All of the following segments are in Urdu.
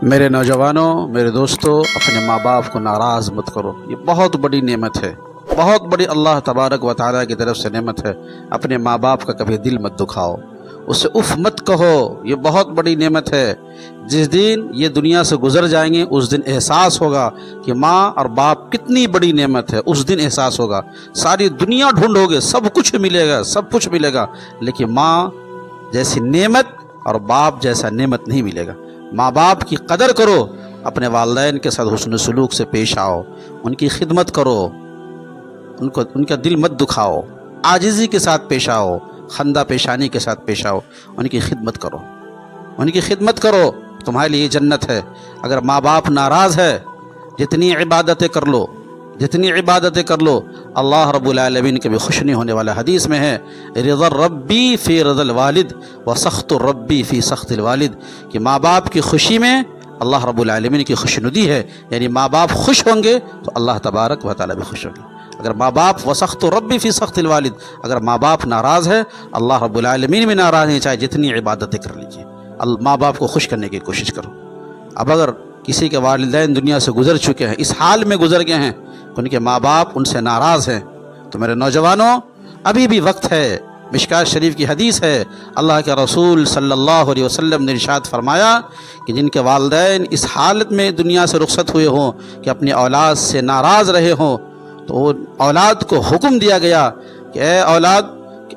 میرے نوجوانوں، میرے دوستوں، اپنے ماں باپ کو ناراض مت کرو۔ یہ بہت بڑی نعمت ہے، بہت بڑی اللہ تبارک و تعالیٰ کی طرف سے نعمت ہے۔ اپنے ماں باپ کا کبھی دل مت دکھاؤ، اسے اف مت کہو۔ یہ بہت بڑی نعمت ہے۔ جس دن یہ دنیا سے گزر جائیں گے اس دن احساس ہوگا کہ ماں اور باپ کتنی بڑی نعمت ہے۔ اس دن احساس ہوگا۔ ساری دنیا ڈھونڈو گے، سب کچھ ملے گا، سب کچھ ملے گا، لیکن ماں جیسی نعمت اور باپ جیسا نعمت نہیں ملے گا۔ ماں باپ کی قدر کرو، اپنے والدین کے ساتھ حسن سلوک سے پیش آؤ، ان کی خدمت کرو، ان کا دل مت دکھاؤ، عاجزی کے ساتھ پیش آؤ، خندہ پیشانی کے ساتھ پیش آؤ، ان کی خدمت کرو، ان کی خدمت کرو، تمہارے لیے جنت ہے۔ اگر ماں باپ ناراض ہے، جتنی عبادتیں کر لو، جتنی عبادتیں کر لو، اللہ رب العالمین کے بھی خوش نہیں ہونے والا۔ حدیث میں ہے رضا ربی فی رضا الوالد و سخط ربی فی سخط الوالد، کہ ماں باپ کی خوشی میں اللہ رب العالمین کی خوشنودی ہے، یعنی ماں باپ خوش ہوں گے تو اللہ تبارک و تعالیٰ بھی خوش ہوں گے۔ اگر ماں باپ و سخط ربی فی سخط الوالد، اگر ماں باپ ناراض ہے، اللہ رب العالمین بھی ناراض نہیں، چاہے جتنی عبادتیں کر لیجیے، ماں باپ کو خوش کرنے کی کوشش کرو۔ اب اگر کسی کے والدین دنیا سے گزر چکے ہیں، اس حال میں گزر گئے ہیں، ان کے ماں باپ ان سے ناراض ہیں، تو میرے نوجوانوں ابھی بھی وقت ہے۔ مشکوٰۃ شریف کی حدیث ہے، اللہ کے رسول صلی اللہ علیہ وسلم نے ارشاد فرمایا کہ جن کے والدین اس حالت میں دنیا سے رخصت ہوئے ہوں کہ اپنی اولاد سے ناراض رہے ہوں، تو اولاد کو حکم دیا گیا کہ اے اولاد،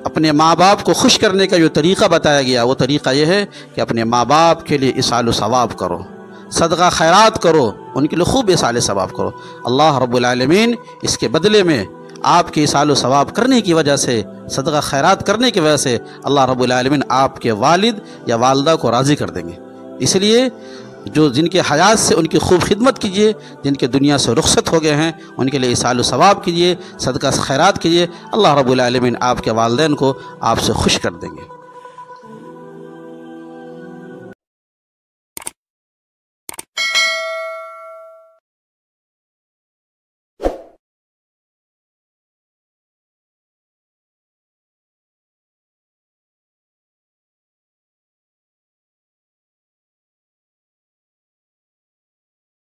اپنے ماں باپ کو خوش کرنے کا جو طریقہ بتایا گیا، وہ طریقہ یہ ہے کہ اپنے ماں باپ کے لیے اصال و ثواب کرو، صدقہ خیرات کرو، ان کے لیے خوب اصال ثواب کرو۔ اللہ رب العالمین اس کے بدلے میں آپ کے اصال و ثواب کرنے کی وجہ سے، صدقہ خیرات کرنے کی وجہ سے اللہ رب العالمین آپ کے والد یا والدہ کو راضی کر دیں گے۔ اس لیے جن کے حیات سے ان کی خوب خدمت کیجیے، جن کے دنیا سے رخصت ہو گئے ہیں ان کے لیے اصال و ثواب کیجیے، صدقہ خیرات کیجیے، اللہ رب العالمین آپ کے والدین کو آپ سے خوش کر دیں گے۔